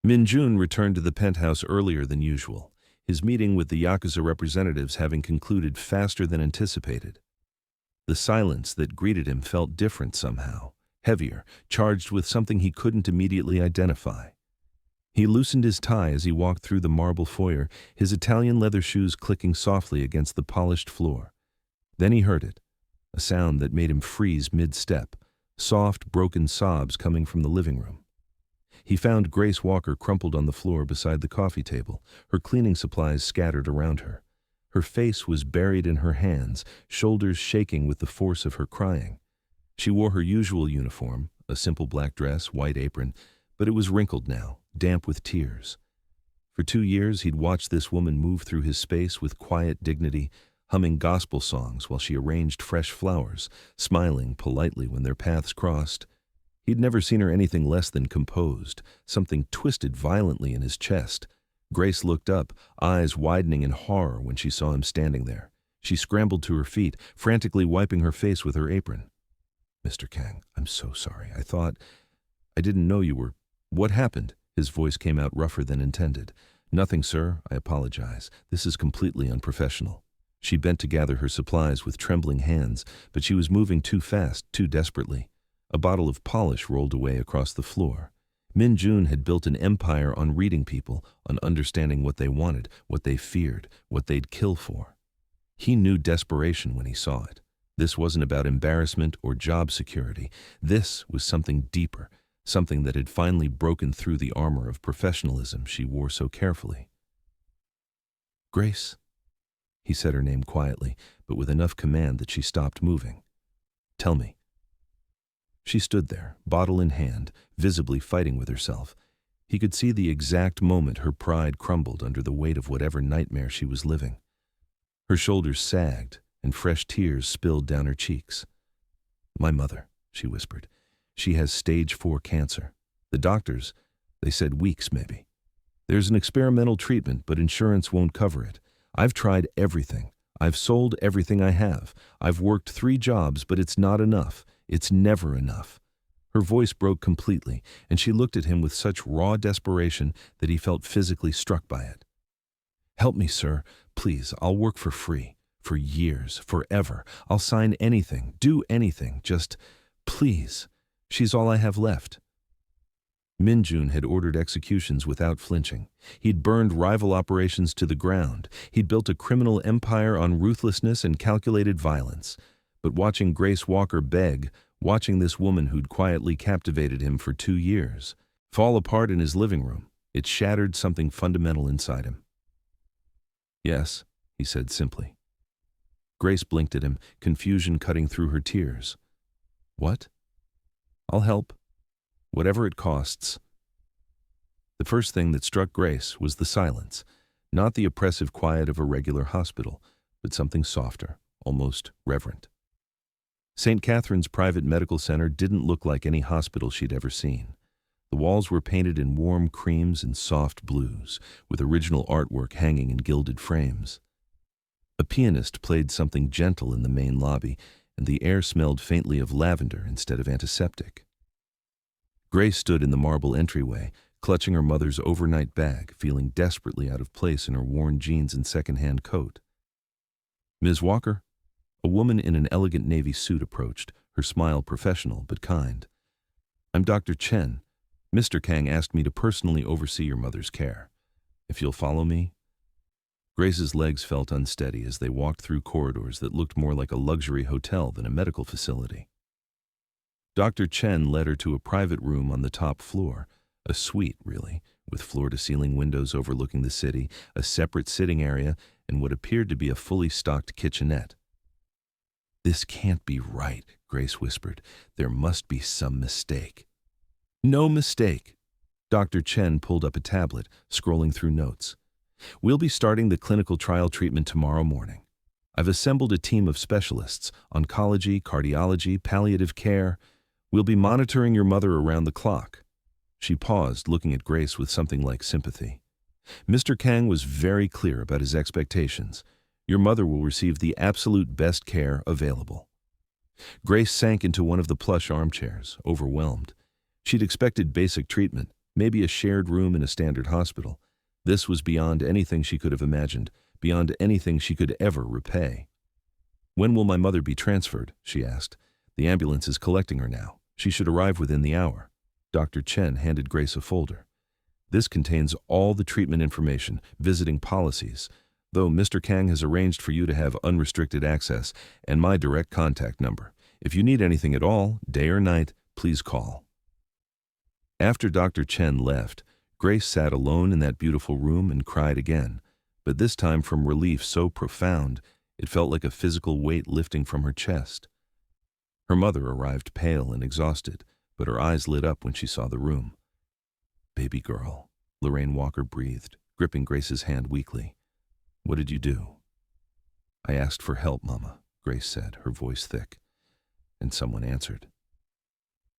Min-jun returned to the penthouse earlier than usual, his meeting with the Yakuza representatives having concluded faster than anticipated. The silence that greeted him felt different somehow, heavier, charged with something he couldn't immediately identify. He loosened his tie as he walked through the marble foyer, his Italian leather shoes clicking softly against the polished floor. Then he heard it, a sound that made him freeze mid-step, soft, broken sobs coming from the living room. He found Grace Walker crumpled on the floor beside the coffee table, her cleaning supplies scattered around her. Her face was buried in her hands, shoulders shaking with the force of her crying. She wore her usual uniform, a simple black dress, white apron, but it was wrinkled now, damp with tears. For 2 years he'd watched this woman move through his space with quiet dignity, humming gospel songs while she arranged fresh flowers, smiling politely when their paths crossed. He'd never seen her anything less than composed, something twisted violently in his chest. Grace looked up, eyes widening in horror when she saw him standing there. She scrambled to her feet, frantically wiping her face with her apron. "Mr. Kang, I'm so sorry. I didn't know you were... What happened?" His voice came out rougher than intended. "Nothing, sir. I apologize. This is completely unprofessional." She bent to gather her supplies with trembling hands, but she was moving too fast, too desperately. A bottle of polish rolled away across the floor. Min-jun had built an empire on reading people, on understanding what they wanted, what they feared, what they'd kill for. He knew desperation when he saw it. This wasn't about embarrassment or job security. This was something deeper, something that had finally broken through the armor of professionalism she wore so carefully. "Grace?" He said her name quietly, but with enough command that she stopped moving. "Tell me." She stood there, bottle in hand, visibly fighting with herself. He could see the exact moment her pride crumbled under the weight of whatever nightmare she was living. Her shoulders sagged, and fresh tears spilled down her cheeks. "My mother," she whispered. "She has stage 4 cancer. The doctors, they said weeks maybe. There's an experimental treatment, but insurance won't cover it. I've tried everything. I've sold everything I have. I've worked 3 jobs, but it's not enough. It's never enough." Her voice broke completely, and she looked at him with such raw desperation that he felt physically struck by it. "Help me, sir. Please, I'll work for free. For years, forever. I'll sign anything, do anything. Just, please. She's all I have left." Min-jun had ordered executions without flinching. He'd burned rival operations to the ground. He'd built a criminal empire on ruthlessness and calculated violence. But watching Grace Walker beg, watching this woman who'd quietly captivated him for 2 years, fall apart in his living room, it shattered something fundamental inside him. "Yes," he said simply. Grace blinked at him, confusion cutting through her tears. "What?" "I'll help. Whatever it costs." The first thing that struck Grace was the silence, not the oppressive quiet of a regular hospital, but something softer, almost reverent. St. Catherine's Private Medical Center didn't look like any hospital she'd ever seen. The walls were painted in warm creams and soft blues, with original artwork hanging in gilded frames. A pianist played something gentle in the main lobby, and the air smelled faintly of lavender instead of antiseptic. Grace stood in the marble entryway, clutching her mother's overnight bag, feeling desperately out of place in her worn jeans and second-hand coat. "Ms. Walker?" A woman in an elegant navy suit approached, her smile professional but kind. "I'm Dr. Chen. Mr. Kang asked me to personally oversee your mother's care. If you'll follow me." Grace's legs felt unsteady as they walked through corridors that looked more like a luxury hotel than a medical facility. Dr. Chen led her to a private room on the top floor, a suite, really, with floor-to-ceiling windows overlooking the city, a separate sitting area, and what appeared to be a fully stocked kitchenette. "This can't be right," Grace whispered. "There must be some mistake." "No mistake." Dr. Chen pulled up a tablet, scrolling through notes. "We'll be starting the clinical trial treatment tomorrow morning. I've assembled a team of specialists, oncology, cardiology, palliative care. We'll be monitoring your mother around the clock." She paused, looking at Grace with something like sympathy. "Mr. Kang was very clear about his expectations. Your mother will receive the absolute best care available." Grace sank into one of the plush armchairs, overwhelmed. She'd expected basic treatment, maybe a shared room in a standard hospital. This was beyond anything she could have imagined, beyond anything she could ever repay. "When will my mother be transferred?" she asked. "The ambulance is collecting her now. She should arrive within the hour." Dr. Chen handed Grace a folder. "This contains all the treatment information, visiting policies, though Mr. Kang has arranged for you to have unrestricted access, and my direct contact number. If you need anything at all, day or night, please call." After Dr. Chen left, Grace sat alone in that beautiful room and cried again, but this time from relief so profound it felt like a physical weight lifting from her chest. Her mother arrived pale and exhausted, but her eyes lit up when she saw the room. "Baby girl," Lorraine Walker breathed, gripping Grace's hand weakly. "What did you do?" "I asked for help, Mama," Grace said, her voice thick. And someone answered.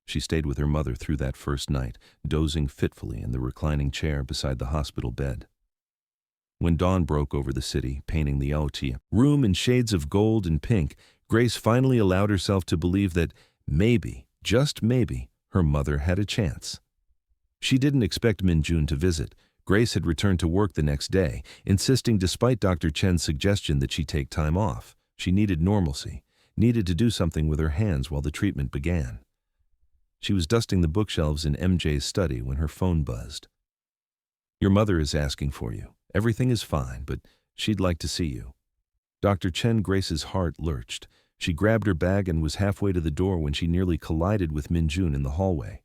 She stayed with her mother through that first night, dozing fitfully in the reclining chair beside the hospital bed. When dawn broke over the city, painting the OT room in shades of gold and pink, Grace finally allowed herself to believe that maybe, just maybe, her mother had a chance. She didn't expect Min-jun to visit. Grace had returned to work the next day, insisting despite Dr. Chen's suggestion that she take time off. She needed normalcy, needed to do something with her hands while the treatment began. She was dusting the bookshelves in MJ's study when her phone buzzed. "Your mother is asking for you. Everything is fine, but she'd like to see you." Dr. Chen Grace's heart lurched. She grabbed her bag and was halfway to the door when she nearly collided with Min-jun in the hallway.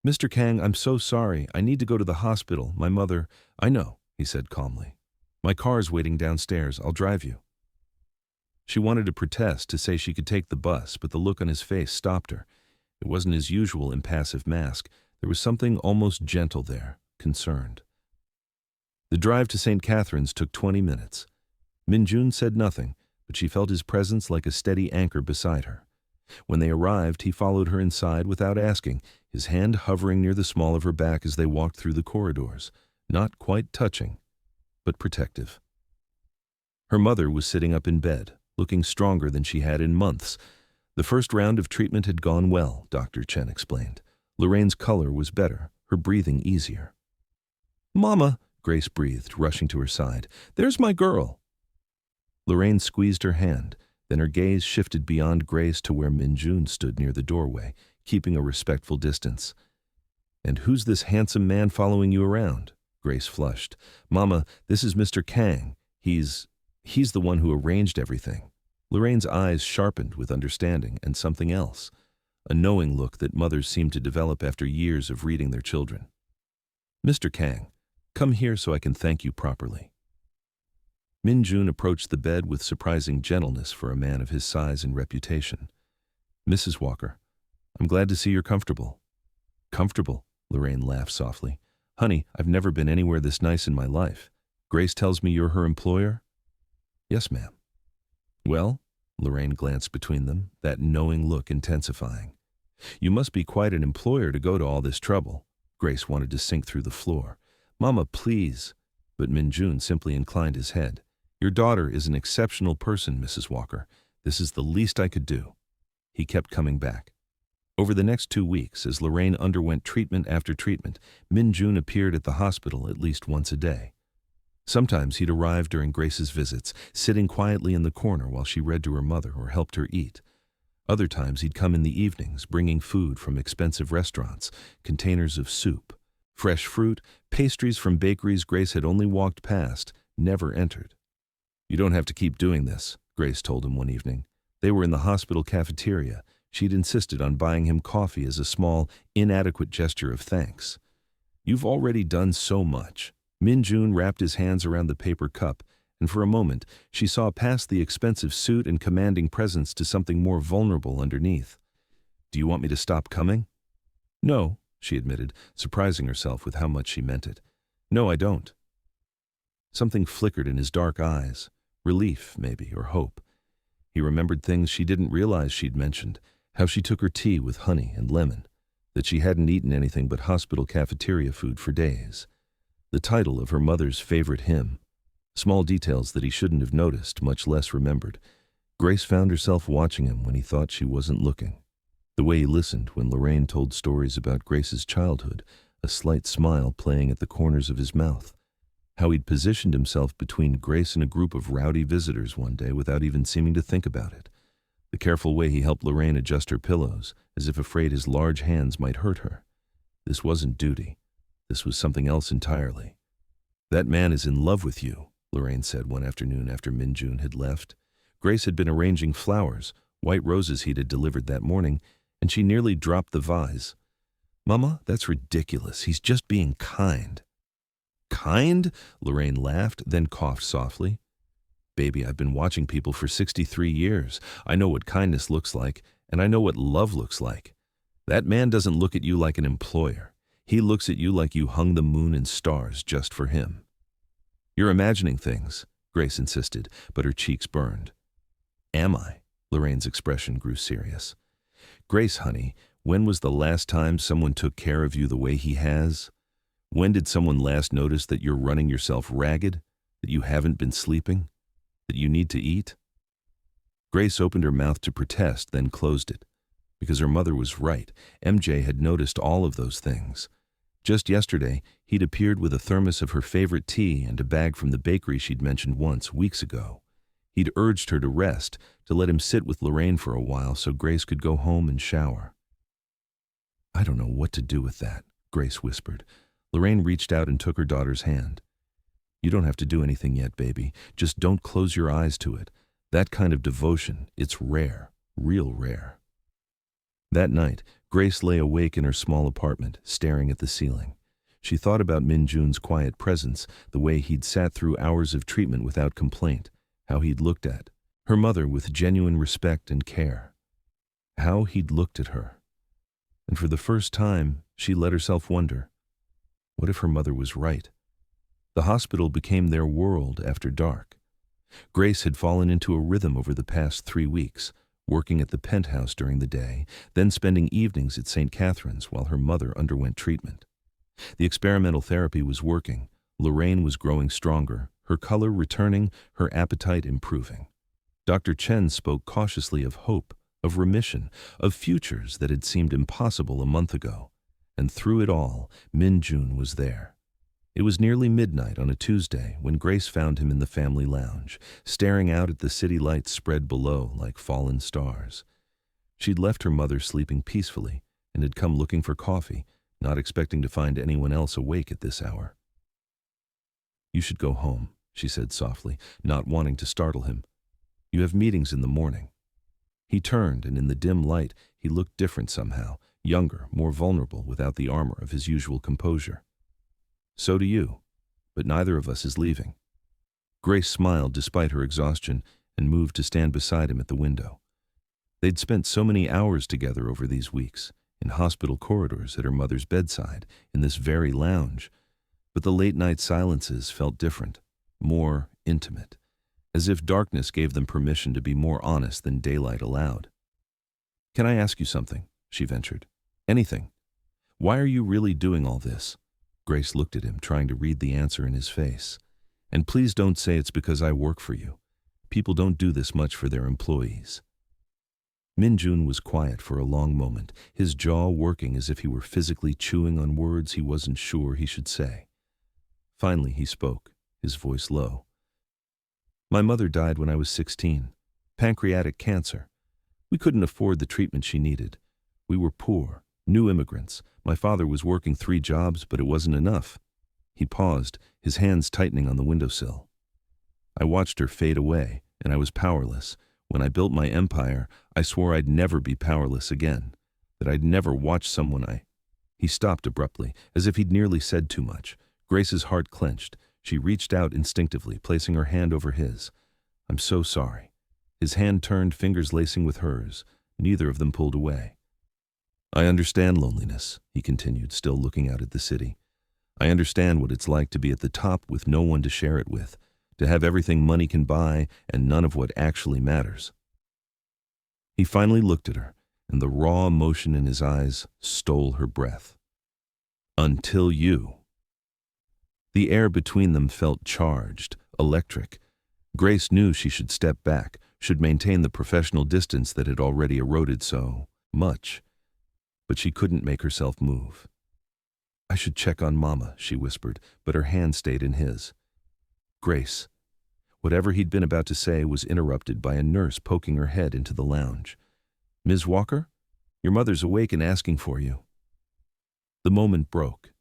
"Mr. Kang, I'm so sorry. I need to go to the hospital. My mother—" "I know," he said calmly. "My car's waiting downstairs. I'll drive you." She wanted to protest, to say she could take the bus, but the look on his face stopped her. It wasn't his usual impassive mask. There was something almost gentle there, concerned. The drive to St. Catherine's took 20 minutes. Min-jun said nothing, but she felt his presence like a steady anchor beside her. When they arrived, he followed her inside without asking, his hand hovering near the small of her back as they walked through the corridors, not quite touching, but protective. Her mother was sitting up in bed, looking stronger than she had in months. The first round of treatment had gone well, Dr. Chen explained. Lorraine's color was better, her breathing easier. "Mama," Grace breathed, rushing to her side. "There's my girl." Lorraine squeezed her hand, then her gaze shifted beyond Grace to where Min-jun stood near the doorway, keeping a respectful distance. "And who's this handsome man following you around?" Grace flushed. "Mama, this is Mr. Kang. He's the one who arranged everything." Lorraine's eyes sharpened with understanding and something else, a knowing look that mothers seem to develop after years of reading their children. "Mr. Kang, come here so I can thank you properly." Min-jun approached the bed with surprising gentleness for a man of his size and reputation. "Mrs. Walker, I'm glad to see you're comfortable." "Comfortable?" Lorraine laughed softly. "Honey, I've never been anywhere this nice in my life. Grace tells me you're her employer?" "Yes, ma'am." "Well," Lorraine glanced between them, that knowing look intensifying. "You must be quite an employer to go to all this trouble." Grace wanted to sink through the floor. "Mama, please." But Min-jun simply inclined his head. "Your daughter is an exceptional person, Mrs. Walker. This is the least I could do." He kept coming back. Over the next 2 weeks, as Lorraine underwent treatment after treatment, Min-jun appeared at the hospital at least once a day. Sometimes he'd arrive during Grace's visits, sitting quietly in the corner while she read to her mother or helped her eat. Other times he'd come in the evenings, bringing food from expensive restaurants, containers of soup, fresh fruit, pastries from bakeries Grace had only walked past, never entered. "You don't have to keep doing this," Grace told him one evening. They were in the hospital cafeteria. She'd insisted on buying him coffee as a small, inadequate gesture of thanks. "You've already done so much." Min-jun wrapped his hands around the paper cup, and for a moment she saw past the expensive suit and commanding presence to something more vulnerable underneath. "Do you want me to stop coming?" "No," she admitted, surprising herself with how much she meant it. "No, I don't." Something flickered in his dark eyes, relief, maybe, or hope. He remembered things she didn't realize she'd mentioned, how she took her tea with honey and lemon, that she hadn't eaten anything but hospital cafeteria food for days. The title of her mother's favorite hymn. Small details that he shouldn't have noticed, much less remembered. Grace found herself watching him when he thought she wasn't looking. The way he listened when Lorraine told stories about Grace's childhood, a slight smile playing at the corners of his mouth. How he'd positioned himself between Grace and a group of rowdy visitors one day without even seeming to think about it. The careful way he helped Lorraine adjust her pillows, as if afraid his large hands might hurt her. This wasn't duty. This was something else entirely. "That man is in love with you," Lorraine said one afternoon after Min-jun had left. Grace had been arranging flowers, white roses he'd had delivered that morning, and she nearly dropped the vase. "Mama, that's ridiculous. He's just being kind." "Kind?" Lorraine laughed, then coughed softly. "Baby, I've been watching people for 63 years. I know what kindness looks like, and I know what love looks like. That man doesn't look at you like an employer. He looks at you like you hung the moon and stars just for him." "You're imagining things," Grace insisted, but her cheeks burned. "Am I?" Lorraine's expression grew serious. "Grace, honey, when was the last time someone took care of you the way he has? When did someone last notice that you're running yourself ragged, that you haven't been sleeping, that you need to eat?" Grace opened her mouth to protest, then closed it. Because her mother was right, MJ had noticed all of those things. Just yesterday, he'd appeared with a thermos of her favorite tea and a bag from the bakery she'd mentioned once, weeks ago. He'd urged her to rest, to let him sit with Lorraine for a while so Grace could go home and shower. "I don't know what to do with that," Grace whispered. Lorraine reached out and took her daughter's hand. "You don't have to do anything yet, baby. Just don't close your eyes to it. That kind of devotion, it's rare, real rare." That night, Grace lay awake in her small apartment, staring at the ceiling. She thought about Min-jun's quiet presence, the way he'd sat through hours of treatment without complaint, how he'd looked at her mother with genuine respect and care. How he'd looked at her. And for the first time, she let herself wonder, what if her mother was right? The hospital became their world after dark. Grace had fallen into a rhythm over the past 3 weeks, working at the penthouse during the day, then spending evenings at St. Catherine's while her mother underwent treatment. The experimental therapy was working. Lorraine was growing stronger, her color returning, her appetite improving. Dr. Chen spoke cautiously of hope, of remission, of futures that had seemed impossible a month ago. And through it all, Min-jun was there. It was nearly midnight on a Tuesday when Grace found him in the family lounge, staring out at the city lights spread below like fallen stars. She'd left her mother sleeping peacefully and had come looking for coffee, not expecting to find anyone else awake at this hour. "You should go home," she said softly, not wanting to startle him. "You have meetings in the morning." He turned, and in the dim light, he looked different somehow, younger, more vulnerable, without the armor of his usual composure. "So do you, but neither of us is leaving." Grace smiled despite her exhaustion and moved to stand beside him at the window. They'd spent so many hours together over these weeks, in hospital corridors, at her mother's bedside, in this very lounge, but the late-night silences felt different, more intimate, as if darkness gave them permission to be more honest than daylight allowed. "Can I ask you something?" she ventured. "Anything. Why are you really doing all this?" Grace looked at him, trying to read the answer in his face. "And please don't say it's because I work for you. People don't do this much for their employees." Min-jun was quiet for a long moment, his jaw working as if he were physically chewing on words he wasn't sure he should say. Finally he spoke, his voice low. "My mother died when I was 16. Pancreatic cancer. We couldn't afford the treatment she needed. We were poor, new immigrants. My father was working 3 jobs, but it wasn't enough." He paused, his hands tightening on the windowsill. "I watched her fade away, and I was powerless. When I built my empire, I swore I'd never be powerless again, that I'd never watch someone He stopped abruptly, as if he'd nearly said too much. Grace's heart clenched. She reached out instinctively, placing her hand over his. "I'm so sorry." His hand turned, fingers lacing with hers. Neither of them pulled away. "I understand loneliness," he continued, still looking out at the city. "I understand what it's like to be at the top with no one to share it with, to have everything money can buy and none of what actually matters." He finally looked at her, and the raw emotion in his eyes stole her breath. "Until you." The air between them felt charged, electric. Grace knew she should step back, should maintain the professional distance that had already eroded so much. But she couldn't make herself move. I should check on Mama, she whispered, but her hand stayed in his. Grace. Whatever he'd been about to say was interrupted by a nurse poking her head into the lounge. Ms. Walker? Your mother's awake and asking for you. The moment broke.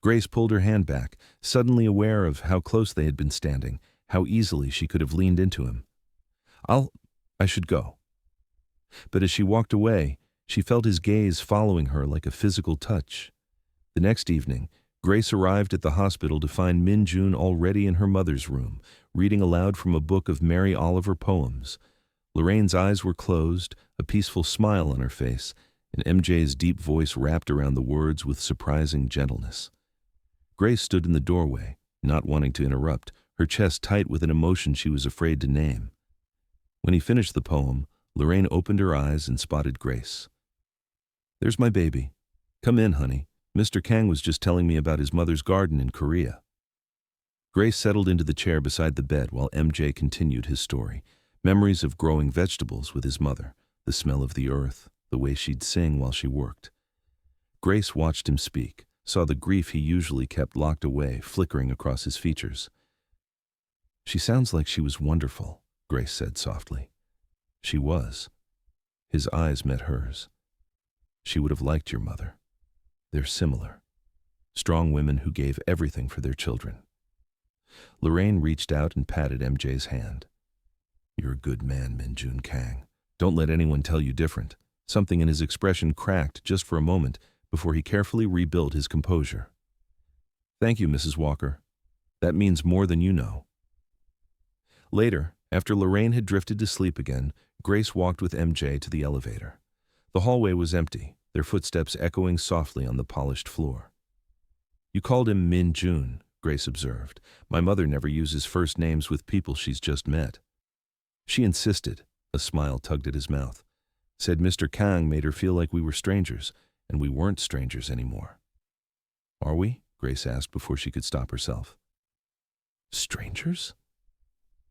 Grace pulled her hand back, suddenly aware of how close they had been standing, how easily she could have leaned into him. I should go. But as she walked away, she felt his gaze following her like a physical touch. The next evening, Grace arrived at the hospital to find Min Jun already in her mother's room, reading aloud from a book of Mary Oliver poems. Lorraine's eyes were closed, a peaceful smile on her face, and MJ's deep voice wrapped around the words with surprising gentleness. Grace stood in the doorway, not wanting to interrupt, her chest tight with an emotion she was afraid to name. When he finished the poem, Lorraine opened her eyes and spotted Grace. There's my baby. Come in, honey. Mr. Kang was just telling me about his mother's garden in Korea. Grace settled into the chair beside the bed while MJ continued his story. Memories of growing vegetables with his mother, the smell of the earth, the way she'd sing while she worked. Grace watched him speak, saw the grief he usually kept locked away flickering across his features. She sounds like she was wonderful, Grace said softly. She was. His eyes met hers. She would have liked your mother. They're similar. Strong women who gave everything for their children. Lorraine reached out and patted MJ's hand. You're a good man, Min Jun Kang. Don't let anyone tell you different. Something in his expression cracked just for a moment before he carefully rebuilt his composure. Thank you, Mrs. Walker. That means more than you know. Later, after Lorraine had drifted to sleep again, Grace walked with MJ to the elevator. The hallway was empty, their footsteps echoing softly on the polished floor. You called him Min Jun, Grace observed. My mother never uses first names with people she's just met. She insisted, a smile tugged at his mouth. Said Mr. Kang made her feel like we were strangers, and we weren't strangers anymore. Are we? Grace asked before she could stop herself. Strangers?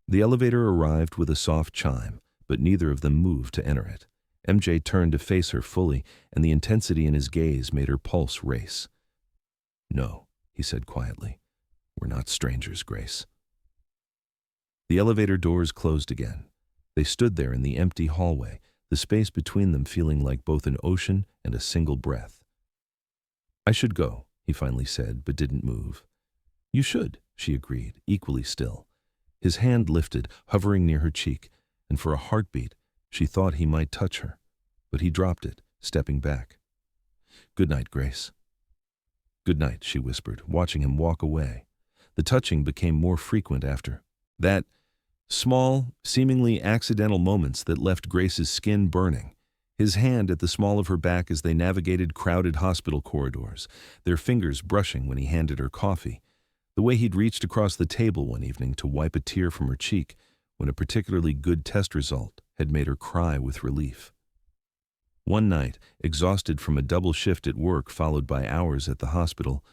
The elevator arrived with a soft chime, but neither of them moved to enter it. MJ turned to face her fully, and the intensity in his gaze made her pulse race. No, he said quietly. We're not strangers, Grace. The elevator doors closed again. They stood there in the empty hallway, the space between them feeling like both an ocean and a single breath. I should go, he finally said, but didn't move. You should, she agreed, equally still. His hand lifted, hovering near her cheek, and for a heartbeat, she thought he might touch her, but he dropped it, stepping back. Good night, Grace. Good night, she whispered, watching him walk away. The touching became more frequent after that. Small, seemingly accidental moments that left Grace's skin burning. His hand at the small of her back as they navigated crowded hospital corridors, their fingers brushing when he handed her coffee. The way he'd reached across the table one evening to wipe a tear from her cheek when a particularly good test result had made her cry with relief. One night, exhausted from a double shift at work followed by hours at the hospital,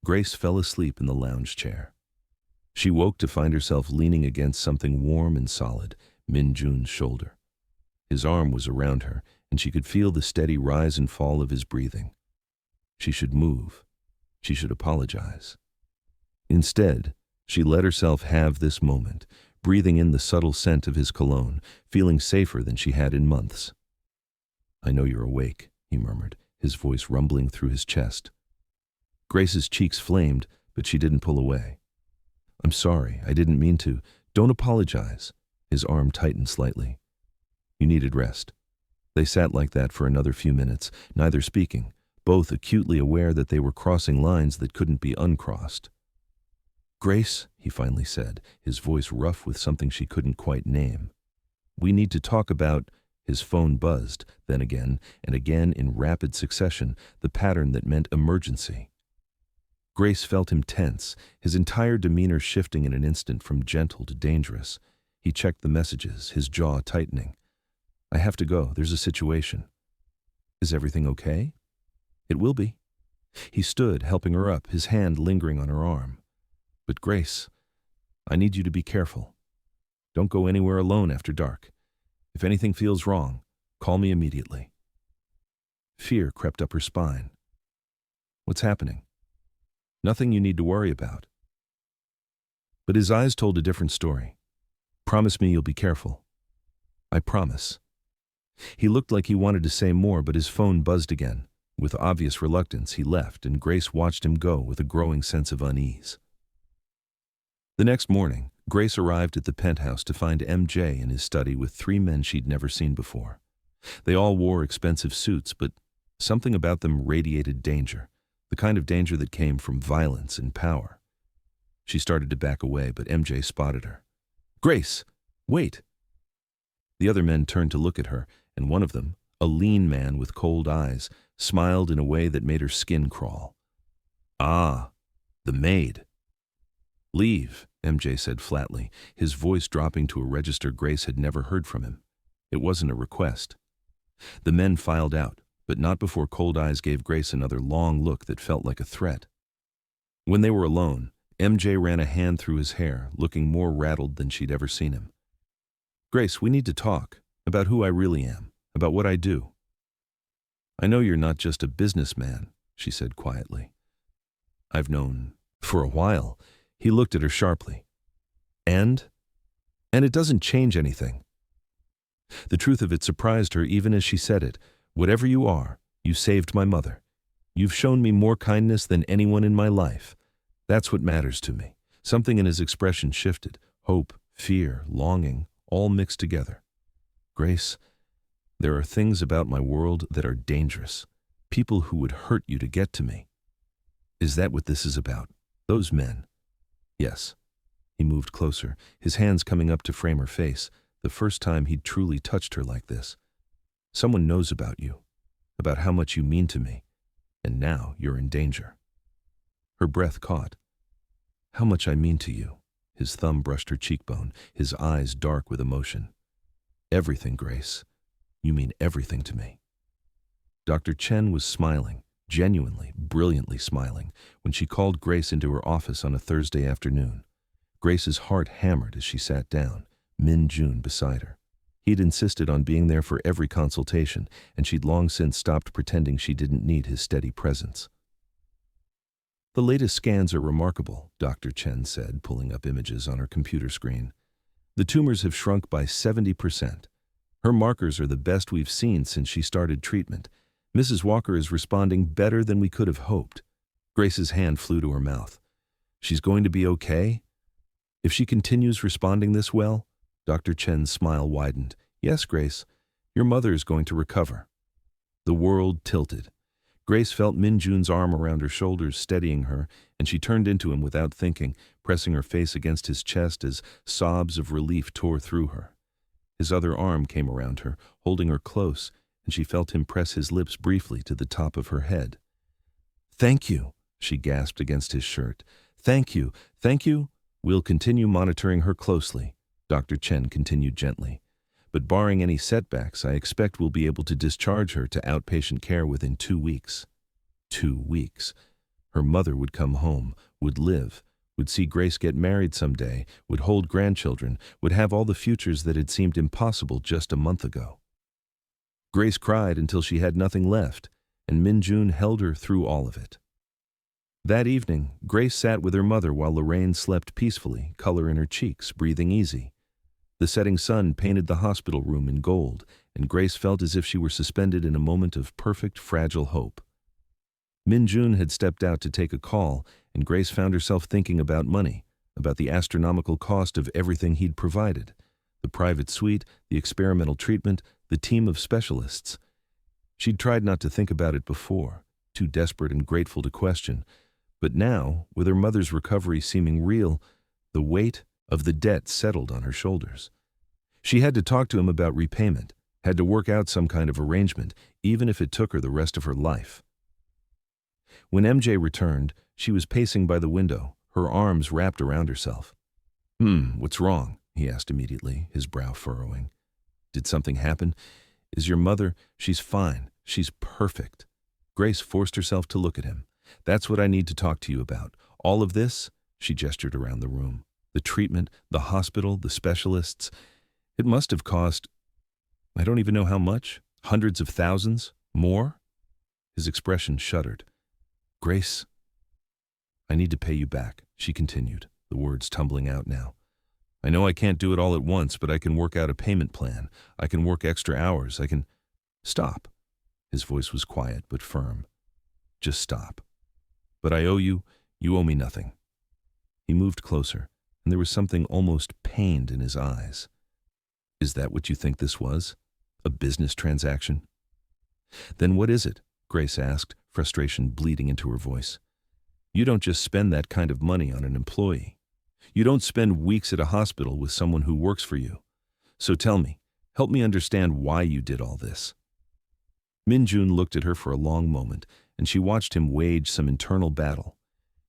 Grace fell asleep in the lounge chair. She woke to find herself leaning against something warm and solid, Min Jun's shoulder. His arm was around her, and she could feel the steady rise and fall of his breathing. She should move. She should apologize. Instead, she let herself have this moment, breathing in the subtle scent of his cologne, feeling safer than she had in months. I know you're awake, he murmured, his voice rumbling through his chest. Grace's cheeks flamed, but she didn't pull away. I'm sorry, I didn't mean to. Don't apologize. His arm tightened slightly. You needed rest. They sat like that for another few minutes, neither speaking, both acutely aware that they were crossing lines that couldn't be uncrossed. Grace, he finally said, his voice rough with something she couldn't quite name. We need to talk about... His phone buzzed, then again, and again in rapid succession, the pattern that meant emergency. Grace felt him tense, his entire demeanor shifting in an instant from gentle to dangerous. He checked the messages, his jaw tightening. I have to go, there's a situation. Is everything okay? It will be. He stood, helping her up, his hand lingering on her arm. But Grace, I need you to be careful. Don't go anywhere alone after dark. If anything feels wrong, call me immediately. Fear crept up her spine. What's happening? Nothing you need to worry about. But his eyes told a different story. Promise me you'll be careful. I promise. He looked like he wanted to say more, but his phone buzzed again. With obvious reluctance, he left, and Grace watched him go with a growing sense of unease. The next morning, Grace arrived at the penthouse to find MJ in his study with 3 men she'd never seen before. They all wore expensive suits, but something about them radiated danger, the kind of danger that came from violence and power. She started to back away, but MJ spotted her. "Grace, wait!" The other men turned to look at her, and one of them, a lean man with cold eyes, smiled in a way that made her skin crawl. "Ah, the maid." "Leave," MJ said flatly, his voice dropping to a register Grace had never heard from him. It wasn't a request. The men filed out, but not before Cold Eyes gave Grace another long look that felt like a threat. When they were alone, MJ ran a hand through his hair, looking more rattled than she'd ever seen him. "Grace, we need to talk about who I really am, about what I do." "I know you're not just a businessman," she said quietly. "I've known for a while." He looked at her sharply. And it doesn't change anything." The truth of it surprised her even as she said it. "Whatever you are, you saved my mother. You've shown me more kindness than anyone in my life. That's what matters to me." Something in his expression shifted. Hope, fear, longing, all mixed together. "Grace, there are things about my world that are dangerous. People who would hurt you to get to me. Is that what this is about? Those men?" "Yes." He moved closer, his hands coming up to frame her face, the first time he'd truly touched her like this. "Someone knows about you, about how much you mean to me, and now you're in danger." Her breath caught. "How much I mean to you." His thumb brushed her cheekbone, his eyes dark with emotion. "Everything, Grace. You mean everything to me." Dr. Chen was smiling, genuinely, brilliantly smiling, when she called Grace into her office on a Thursday afternoon. Grace's heart hammered as she sat down, Min Jun beside her. He'd insisted on being there for every consultation, and she'd long since stopped pretending she didn't need his steady presence. "The latest scans are remarkable," Dr. Chen said, pulling up images on her computer screen. "The tumors have shrunk by 70%. Her markers are the best we've seen since she started treatment. Mrs. Walker is responding better than we could have hoped." Grace's hand flew to her mouth. "She's going to be okay? If she continues responding this well?" Dr. Chen's smile widened. "Yes, Grace, your mother is going to recover." The world tilted. Grace felt Min Jun's arm around her shoulders, steadying her, and she turned into him without thinking, pressing her face against his chest as sobs of relief tore through her. His other arm came around her, holding her close, and she felt him press his lips briefly to the top of her head. "Thank you," she gasped against his shirt. "Thank you, thank you." "We'll continue monitoring her closely," Dr. Chen continued gently. "But barring any setbacks, I expect we'll be able to discharge her to outpatient care within 2 weeks. 2 weeks. Her mother would come home, would live, would see Grace get married someday, would hold grandchildren, would have all the futures that had seemed impossible just a month ago." Grace cried until she had nothing left, and Min Jun held her through all of it. That evening, Grace sat with her mother while Lorraine slept peacefully, color in her cheeks, breathing easy. The setting sun painted the hospital room in gold, and Grace felt as if she were suspended in a moment of perfect, fragile hope. Min Jun had stepped out to take a call, and Grace found herself thinking about money, about the astronomical cost of everything he'd provided. The private suite, the experimental treatment, the team of specialists. She'd tried not to think about it before, too desperate and grateful to question. But now, with her mother's recovery seeming real, the weight of the debt settled on her shoulders. She had to talk to him about repayment, had to work out some kind of arrangement, even if it took her the rest of her life. When MJ returned, she was pacing by the window, her arms wrapped around herself. What's wrong?" he asked immediately, his brow furrowing. "Did something happen? Is your mother—" "She's fine. She's perfect." Grace forced herself to look at him. "That's what I need to talk to you about. All of this," she gestured around the room. "The treatment, the hospital, the specialists. It must have cost, I don't even know how much, hundreds of thousands, more?" His expression shuddered. "Grace, I need to pay you back, she continued, the words tumbling out now. I know I can't do it all at once, but I can work out a payment plan. I can work extra hours. I can... Stop. His voice was quiet but firm. Just stop. But I owe you. You owe me nothing. He moved closer, and there was something almost pained in his eyes. Is that what you think this was? A business transaction? Then what is it? Grace asked, frustration bleeding into her voice. You don't just spend that kind of money on an employee. You don't spend weeks at a hospital with someone who works for you. So tell me, help me understand why you did all this. Min-jun looked at her for a long moment, and she watched him wage some internal battle.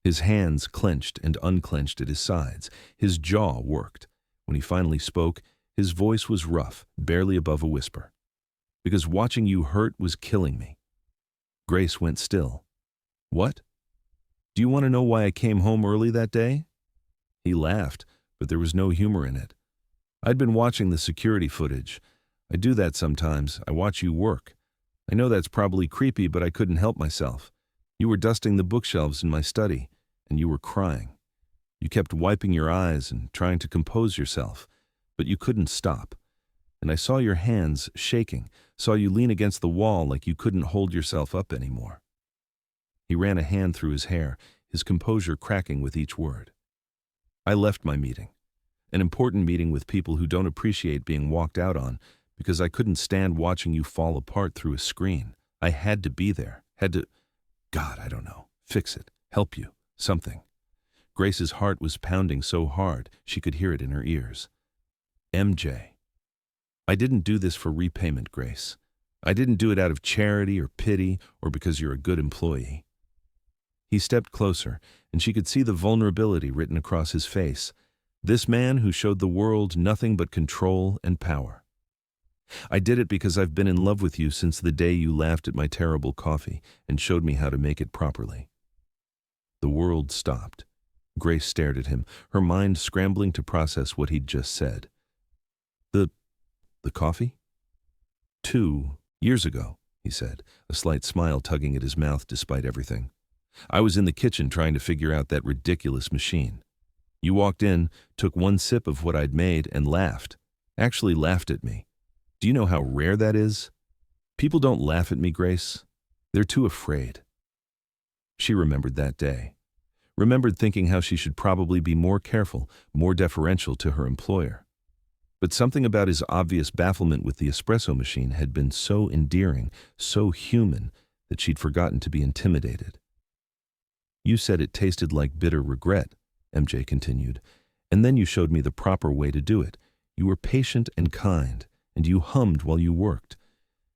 His hands clenched and unclenched at his sides. His jaw worked. When he finally spoke, his voice was rough, barely above a whisper. Because watching you hurt was killing me. Grace went still. What? Do you want to know why I came home early that day? He laughed, but there was no humor in it. I'd been watching the security footage. I do that sometimes. I watch you work. I know that's probably creepy, but I couldn't help myself. You were dusting the bookshelves in my study, and you were crying. You kept wiping your eyes and trying to compose yourself, but you couldn't stop. And I saw your hands shaking, saw you lean against the wall like you couldn't hold yourself up anymore. He ran a hand through his hair, his composure cracking with each word. I left my meeting, an important meeting with people who don't appreciate being walked out on, because I couldn't stand watching you fall apart through a screen. I had to be there, God, I don't know, fix it, help you, something. Grace's heart was pounding so hard she could hear it in her ears. MJ. I didn't do this for repayment, Grace. I didn't do it out of charity or pity or because you're a good employee. He stepped closer, and she could see the vulnerability written across his face. This man who showed the world nothing but control and power. I did it because I've been in love with you since the day you laughed at my terrible coffee and showed me how to make it properly. The world stopped. Grace stared at him, her mind scrambling to process what he'd just said. The coffee? 2 years ago, he said, a slight smile tugging at his mouth despite everything. I was in the kitchen trying to figure out that ridiculous machine. You walked in, took one sip of what I'd made, and laughed. Actually laughed at me. Do you know how rare that is? People don't laugh at me, Grace. They're too afraid. She remembered that day. Remembered thinking how she should probably be more careful, more deferential to her employer. But something about his obvious bafflement with the espresso machine had been so endearing, so human, that she'd forgotten to be intimidated. You said it tasted like bitter regret, MJ continued, and then you showed me the proper way to do it. You were patient and kind, and you hummed while you worked.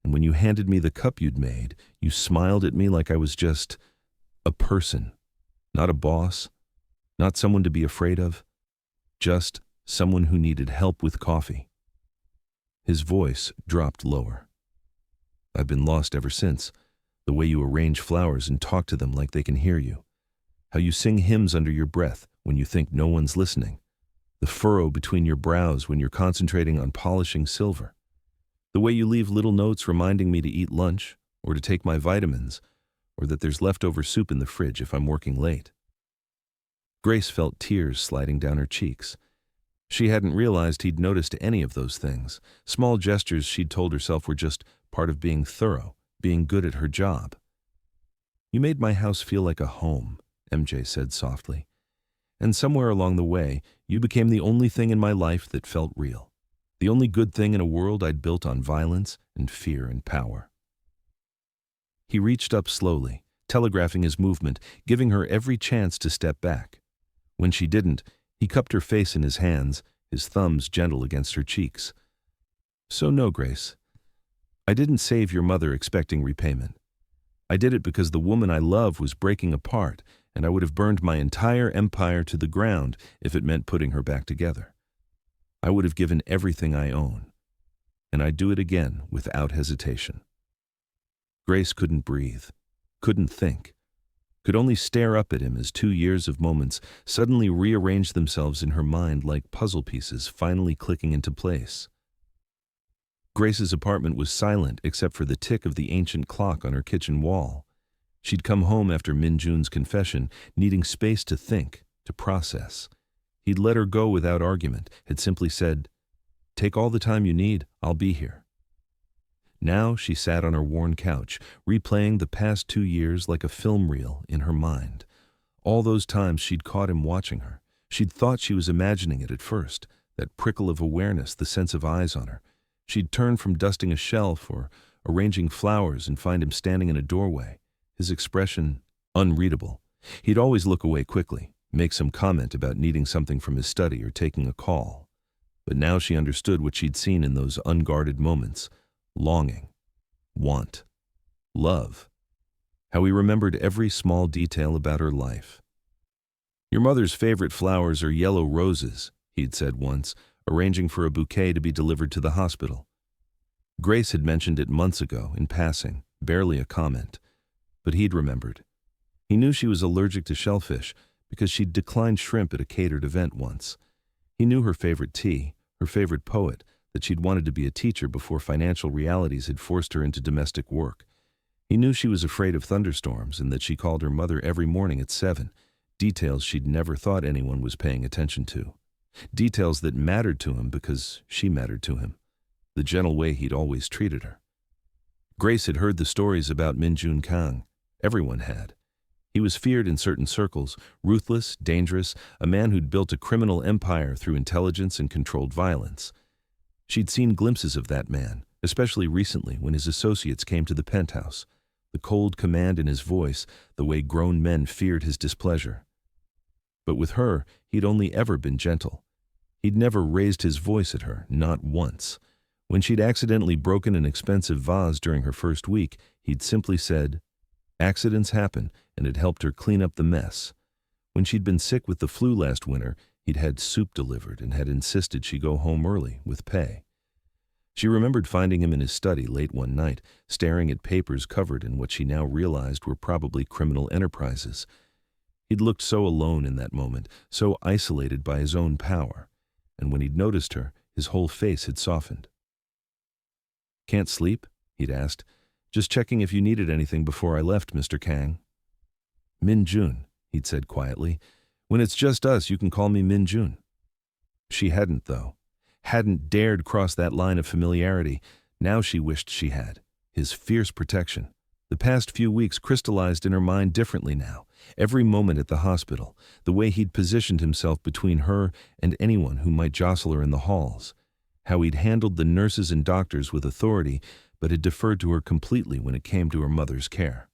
And when you handed me the cup you'd made, you smiled at me like I was just a person, not a boss, not someone to be afraid of, just someone who needed help with coffee. His voice dropped lower. I've been lost ever since, the way you arrange flowers and talk to them like they can hear you. How you sing hymns under your breath when you think no one's listening. The furrow between your brows when you're concentrating on polishing silver. The way you leave little notes reminding me to eat lunch, or to take my vitamins, or that there's leftover soup in the fridge if I'm working late. Grace felt tears sliding down her cheeks. She hadn't realized he'd noticed any of those things, small gestures she'd told herself were just part of being thorough, being good at her job. You made my house feel like a home, MJ said softly. And somewhere along the way, you became the only thing in my life that felt real. The only good thing in a world I'd built on violence and fear and power. He reached up slowly, telegraphing his movement, giving her every chance to step back. When she didn't, he cupped her face in his hands, his thumbs gentle against her cheeks. So no, Grace. I didn't save your mother expecting repayment. I did it because the woman I love was breaking apart, and I would have burned my entire empire to the ground if it meant putting her back together. I would have given everything I own, and I'd do it again without hesitation. Grace couldn't breathe, couldn't think, could only stare up at him as 2 years of moments suddenly rearranged themselves in her mind like puzzle pieces finally clicking into place. Grace's apartment was silent except for the tick of the ancient clock on her kitchen wall. She'd come home after Min Jun's confession, needing space to think, to process. He'd let her go without argument, had simply said, "Take all the time you need, I'll be here." Now she sat on her worn couch, replaying the past 2 years like a film reel in her mind. All those times she'd caught him watching her. She'd thought she was imagining it at first, that prickle of awareness, the sense of eyes on her. She'd turn from dusting a shelf or arranging flowers and find him standing in a doorway, his expression unreadable. He'd always look away quickly, make some comment about needing something from his study or taking a call. But now she understood what she'd seen in those unguarded moments: longing, want, love. How he remembered every small detail about her life. "Your mother's favorite flowers are yellow roses," he'd said once, arranging for a bouquet to be delivered to the hospital. Grace had mentioned it months ago, in passing, barely a comment. But he'd remembered. He knew she was allergic to shellfish because she'd declined shrimp at a catered event once. He knew her favorite tea, her favorite poet, that she'd wanted to be a teacher before financial realities had forced her into domestic work. He knew she was afraid of thunderstorms and that she called her mother every morning at 7, details she'd never thought anyone was paying attention to. Details that mattered to him because she mattered to him. The gentle way he'd always treated her. Grace had heard the stories about Min Jun Kang. Everyone had. He was feared in certain circles, ruthless, dangerous, a man who'd built a criminal empire through intelligence and controlled violence. She'd seen glimpses of that man, especially recently when his associates came to the penthouse. The cold command in his voice, the way grown men feared his displeasure. But with her, he'd only ever been gentle. He'd never raised his voice at her, not once. When she'd accidentally broken an expensive vase during her first week, he'd simply said, "Accidents happen," and had helped her clean up the mess. When she'd been sick with the flu last winter, he'd had soup delivered and had insisted she go home early, with pay. She remembered finding him in his study late one night, staring at papers covered in what she now realized were probably criminal enterprises. He'd looked so alone in that moment, so isolated by his own power, and when he'd noticed her, his whole face had softened. "Can't sleep?" he'd asked. "Just checking if you needed anything before I left, Mr. Kang." "Min Jun," he'd said quietly. "When it's just us, you can call me Min Jun." She hadn't, though. Hadn't dared cross that line of familiarity. Now she wished she had. His fierce protection. The past few weeks crystallized in her mind differently now. Every moment at the hospital, the way he'd positioned himself between her and anyone who might jostle her in the halls. How he'd handled the nurses and doctors with authority, but had deferred to her completely when it came to her mother's care.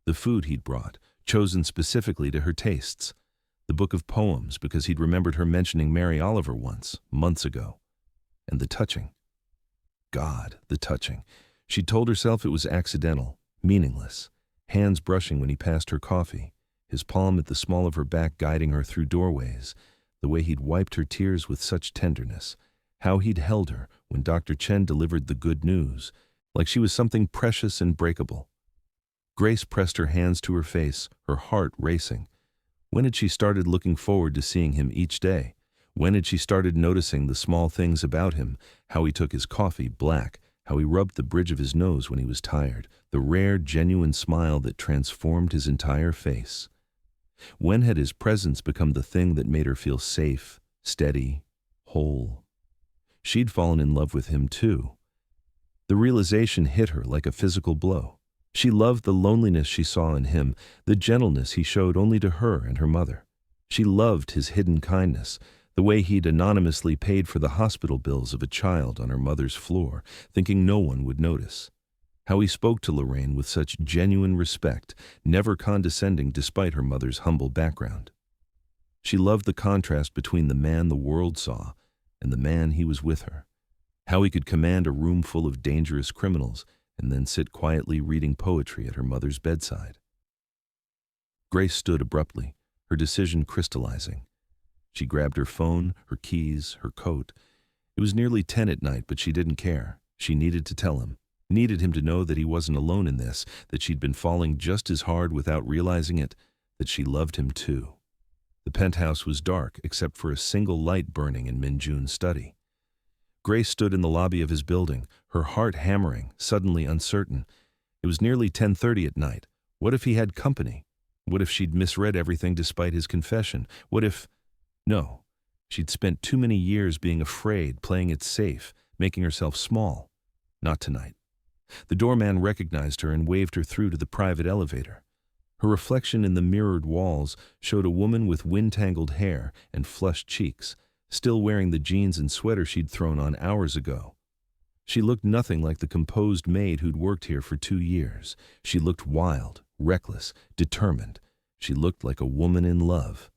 The food he'd brought, chosen specifically to her tastes. The book of poems because he'd remembered her mentioning Mary Oliver once, months ago. And the touching. God, the touching. She'd told herself it was accidental, meaningless. Hands brushing when he passed her coffee, his palm at the small of her back guiding her through doorways, the way he'd wiped her tears with such tenderness, how he'd held her when Dr. Chen delivered the good news, like she was something precious and breakable. Grace pressed her hands to her face, her heart racing. When had she started looking forward to seeing him each day? When had she started noticing the small things about him, how he took his coffee black, how he rubbed the bridge of his nose when he was tired, the rare, genuine smile that transformed his entire face? When had his presence become the thing that made her feel safe, steady, whole? She'd fallen in love with him too. The realization hit her like a physical blow. She loved the loneliness she saw in him, the gentleness he showed only to her and her mother. She loved his hidden kindness, the way he'd anonymously paid for the hospital bills of a child on her mother's floor, thinking no one would notice. How he spoke to Lorraine with such genuine respect, never condescending despite her mother's humble background. She loved the contrast between the man the world saw and the man he was with her. How he could command a room full of dangerous criminals and then sit quietly reading poetry at her mother's bedside. Grace stood abruptly, her decision crystallizing. She grabbed her phone, her keys, her coat. It was nearly 10 at night, but she didn't care. She needed to tell him. Needed him to know that he wasn't alone in this, that she'd been falling just as hard without realizing it, that she loved him too. The penthouse was dark, except for a single light burning in Min Jun's study. Grace stood in the lobby of his building, her heart hammering, suddenly uncertain. It was nearly 10:30 at night. What if he had company? What if she'd misread everything despite his confession? What if... No, she'd spent too many years being afraid, playing it safe, making herself small. Not tonight. The doorman recognized her and waved her through to the private elevator. Her reflection in the mirrored walls showed a woman with wind-tangled hair and flushed cheeks, still wearing the jeans and sweater she'd thrown on hours ago. She looked nothing like the composed maid who'd worked here for 2 years. She looked wild, reckless, determined. She looked like a woman in love.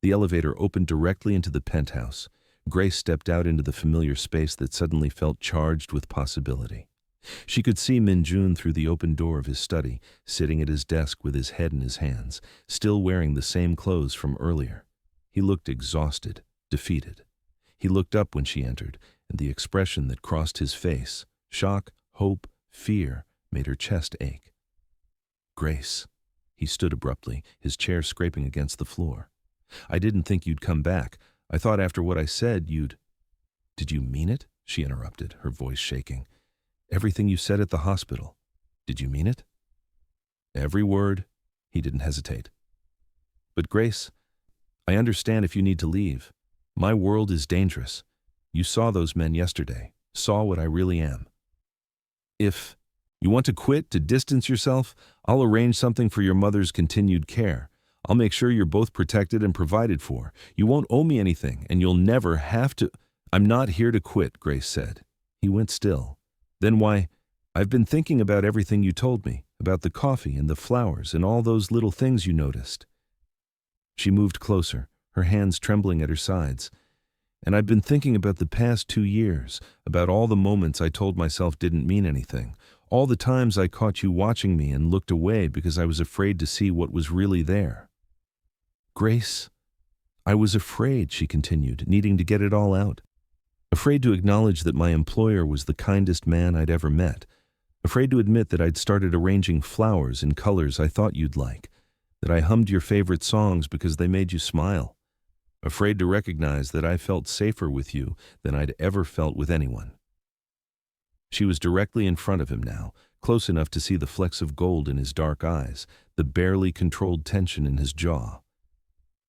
The elevator opened directly into the penthouse. Grace stepped out into the familiar space that suddenly felt charged with possibility. She could see Min-jun through the open door of his study, sitting at his desk with his head in his hands, still wearing the same clothes from earlier. He looked exhausted, defeated. He looked up when she entered, and the expression that crossed his face, shock, hope, fear, made her chest ache. "Grace." He stood abruptly, his chair scraping against the floor. "I didn't think you'd come back. I thought after what I said you'd—" "Did you mean it?" she interrupted, her voice shaking. "Everything you said at the hospital. Did you mean it?" "Every word." He didn't hesitate. "But Grace, I understand if you need to leave. My world is dangerous. You saw those men yesterday, saw what I really am. If you want to quit, to distance yourself, I'll arrange something for your mother's continued care. I'll make sure you're both protected and provided for. You won't owe me anything, and you'll never have to—" "I'm not here to quit," Grace said. He went still. "Then why, I've been thinking about everything you told me, about the coffee and the flowers and all those little things you noticed." She moved closer, her hands trembling at her sides. "And I've been thinking about the past 2 years, about all the moments I told myself didn't mean anything, all the times I caught you watching me and looked away because I was afraid to see what was really there." "Grace, I was afraid," she continued, needing to get it all out. "Afraid to acknowledge that my employer was the kindest man I'd ever met. Afraid to admit that I'd started arranging flowers in colors I thought you'd like, that I hummed your favorite songs because they made you smile. Afraid to recognize that I felt safer with you than I'd ever felt with anyone." She was directly in front of him now, close enough to see the flecks of gold in his dark eyes, the barely controlled tension in his jaw.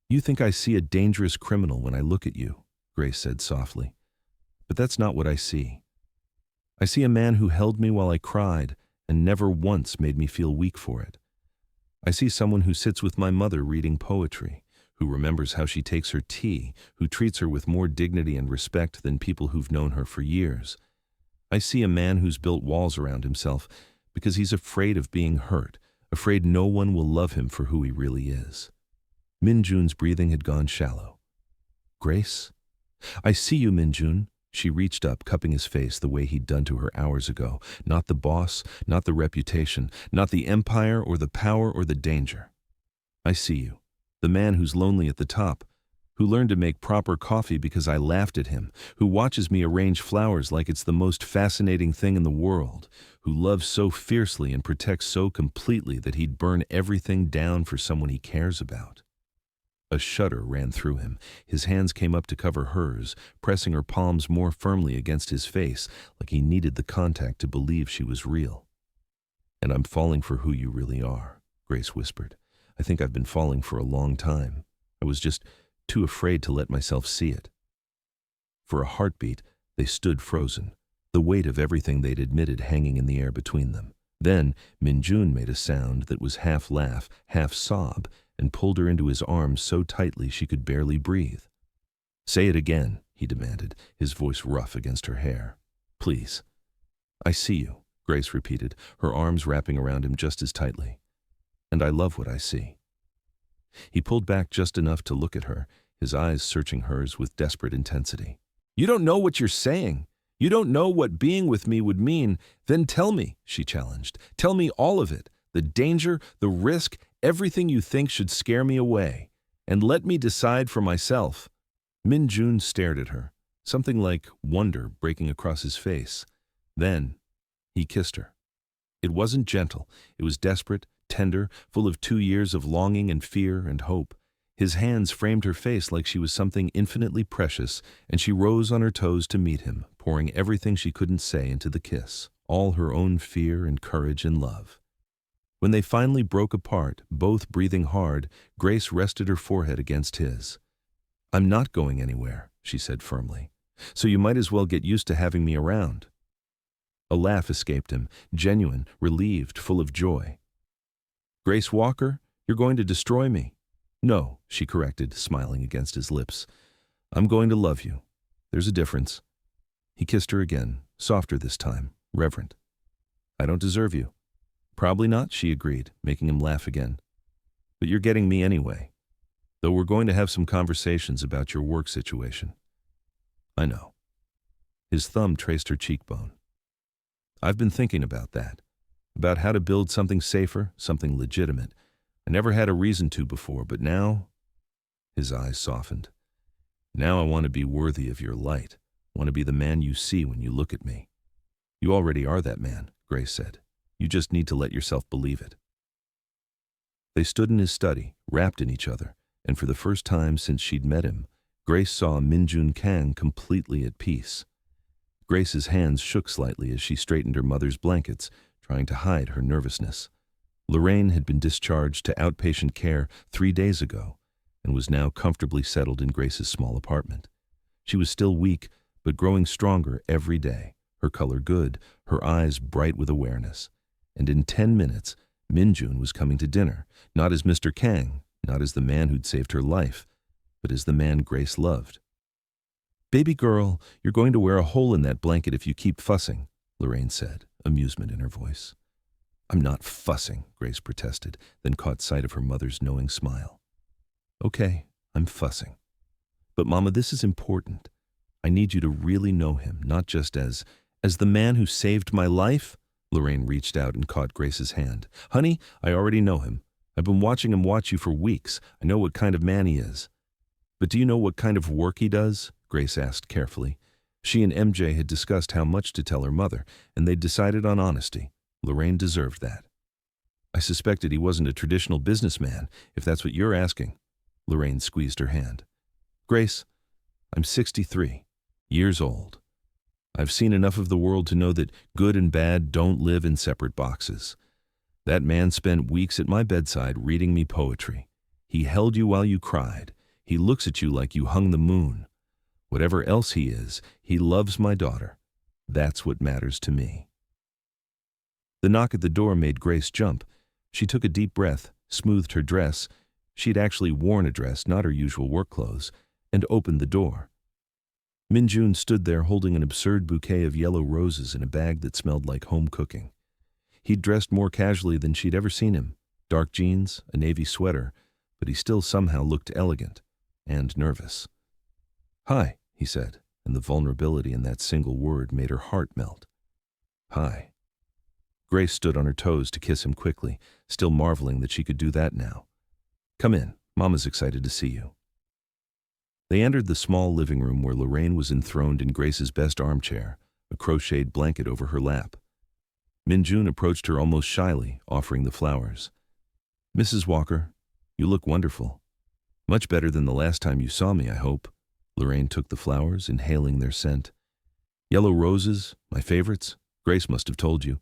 "You think I see a dangerous criminal when I look at you," Grace said softly. "But that's not what I see. I see a man who held me while I cried and never once made me feel weak for it. I see someone who sits with my mother reading poetry, who remembers how she takes her tea, who treats her with more dignity and respect than people who've known her for years. I see a man who's built walls around himself because he's afraid of being hurt, afraid no one will love him for who he really is." Min-jun's breathing had gone shallow. "Grace? I see you, Min-jun." She reached up, cupping his face the way he'd done to her hours ago. Not the boss, not the reputation, not the empire or the power or the danger. "I see you. The man who's lonely at the top, who learned to make proper coffee because I laughed at him, who watches me arrange flowers like it's the most fascinating thing in the world, who loves so fiercely and protects so completely that he'd burn everything down for someone he cares about." A shudder ran through him. His hands came up to cover hers, pressing her palms more firmly against his face, like he needed the contact to believe she was real. "And I'm falling for who you really are," Grace whispered. "I think I've been falling for a long time. I was just too afraid to let myself see it." For a heartbeat, they stood frozen, the weight of everything they'd admitted hanging in the air between them. Then Min-jun made a sound that was half laugh, half sob, and pulled her into his arms so tightly she could barely breathe. "Say it again," he demanded, his voice rough against her hair. "Please." "I see you," Grace repeated, her arms wrapping around him just as tightly. "And I love what I see." He pulled back just enough to look at her, his eyes searching hers with desperate intensity. "You don't know what you're saying. You don't know what being with me would mean. Then tell me," she challenged. "Tell me all of it. The danger, the risk, everything you think should scare me away. And let me decide for myself." Min-jun stared at her, something like wonder breaking across his face. Then he kissed her. It wasn't gentle. It was desperate, tender, full of 2 years of longing and fear and hope. His hands framed her face like she was something infinitely precious, and she rose on her toes to meet him, pouring everything she couldn't say into the kiss, all her own fear and courage and love. When they finally broke apart, both breathing hard, Grace rested her forehead against his. "I'm not going anywhere," she said firmly. "So you might as well get used to having me around." A laugh escaped him, genuine, relieved, full of joy. "Grace Walker, you're going to destroy me." "No," she corrected, smiling against his lips. "I'm going to love you. There's a difference." He kissed her again, softer this time, reverent. "I don't deserve you." "Probably not," she agreed, making him laugh again. "But you're getting me anyway. Though we're going to have some conversations about your work situation." "I know." His thumb traced her cheekbone. "I've been thinking about that. About how to build something safer, something legitimate. I never had a reason to before, but now—" His eyes softened. "Now I want to be worthy of your light. I want to be the man you see when you look at me." "You already are that man," Grace said. "You just need to let yourself believe it." They stood in his study, wrapped in each other, and for the first time since she'd met him, Grace saw Minjun Kang completely at peace. Grace's hands shook slightly as she straightened her mother's blankets, trying to hide her nervousness. Lorraine had been discharged to outpatient care 3 days ago and was now comfortably settled in Grace's small apartment. She was still weak, but growing stronger every day, her color good, her eyes bright with awareness. And in 10 minutes, Minjun was coming to dinner, not as Mr. Kang, not as the man who'd saved her life, but as the man Grace loved. "Baby girl, you're going to wear a hole in that blanket if you keep fussing," Lorraine said, amusement in her voice. "I'm not fussing," Grace protested, then caught sight of her mother's knowing smile. "Okay, I'm fussing. But Mama, this is important. I need you to really know him, not just as the man who saved my life." Lorraine reached out and caught Grace's hand. "Honey, I already know him. I've been watching him watch you for weeks. I know what kind of man he is." "But do you know what kind of work he does?" Grace asked carefully. She and MJ had discussed how much to tell her mother, and they'd decided on honesty. Lorraine deserved that. "I suspected he wasn't a traditional businessman, if that's what you're asking." Lorraine squeezed her hand. "Grace, I'm 63, years old. I've seen enough of the world to know that good and bad don't live in separate boxes. That man spent weeks at my bedside reading me poetry. He held you while you cried. He looks at you like you hung the moon. Whatever else he is, he loves my daughter. That's what matters to me." The knock at the door made Grace jump. She took a deep breath, smoothed her dress — she'd actually worn a dress, not her usual work clothes — and opened the door. Minjun stood there holding an absurd bouquet of yellow roses in a bag that smelled like home cooking. He'd dressed more casually than she'd ever seen him. Dark jeans, a navy sweater, but he still somehow looked elegant and nervous. "Hi," he said, and the vulnerability in that single word made her heart melt. "Hi." Grace stood on her toes to kiss him quickly, still marveling that she could do that now. "Come in. Mama's excited to see you." They entered the small living room where Lorraine was enthroned in Grace's best armchair, a crocheted blanket over her lap. Minjun approached her almost shyly, offering the flowers. "Mrs. Walker, you look wonderful. Much better than the last time you saw me, I hope." Lorraine took the flowers, inhaling their scent. "Yellow roses, my favorites. Grace must have told you."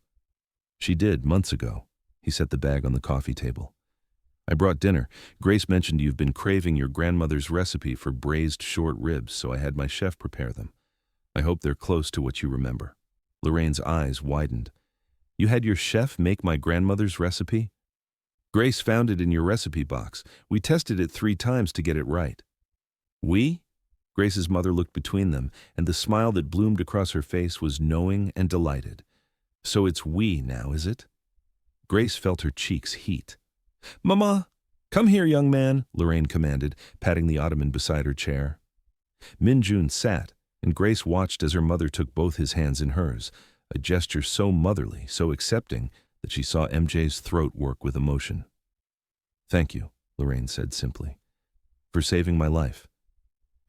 "She did, months ago." He set the bag on the coffee table. "I brought dinner. Grace mentioned you've been craving your grandmother's recipe for braised short ribs, so I had my chef prepare them. I hope they're close to what you remember." Lorraine's eyes widened. "You had your chef make my grandmother's recipe?" "Grace found it in your recipe box. We tested it 3 times to get it right." "We?" Grace's mother looked between them, and the smile that bloomed across her face was knowing and delighted. "So it's we now, is it?" Grace felt her cheeks heat. "Mama, come here, young man," Lorraine commanded, patting the ottoman beside her chair. Minjun sat, and Grace watched as her mother took both his hands in hers, a gesture so motherly, so accepting, that she saw MJ's throat work with emotion. "Thank you," Lorraine said simply, "for saving my life.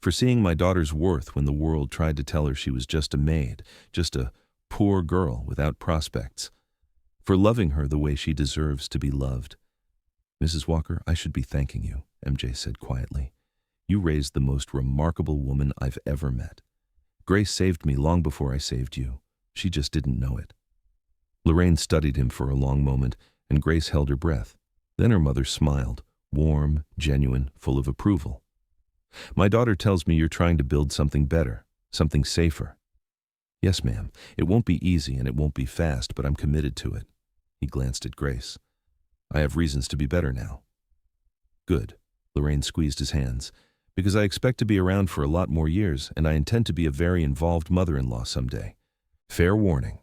For seeing my daughter's worth when the world tried to tell her she was just a maid, just a poor girl without prospects. For loving her the way she deserves to be loved." "Mrs. Walker, I should be thanking you," MJ said quietly. "You raised the most remarkable woman I've ever met. Grace saved me long before I saved you. She just didn't know it." Lorraine studied him for a long moment, and Grace held her breath. Then her mother smiled, warm, genuine, full of approval. "My daughter tells me you're trying to build something better, something safer." "Yes, ma'am. It won't be easy and it won't be fast, but I'm committed to it." He glanced at Grace. "I have reasons to be better now." "Good." Lorraine squeezed his hands. "Because I expect to be around for a lot more years, and I intend to be a very involved mother-in-law someday. Fair warning."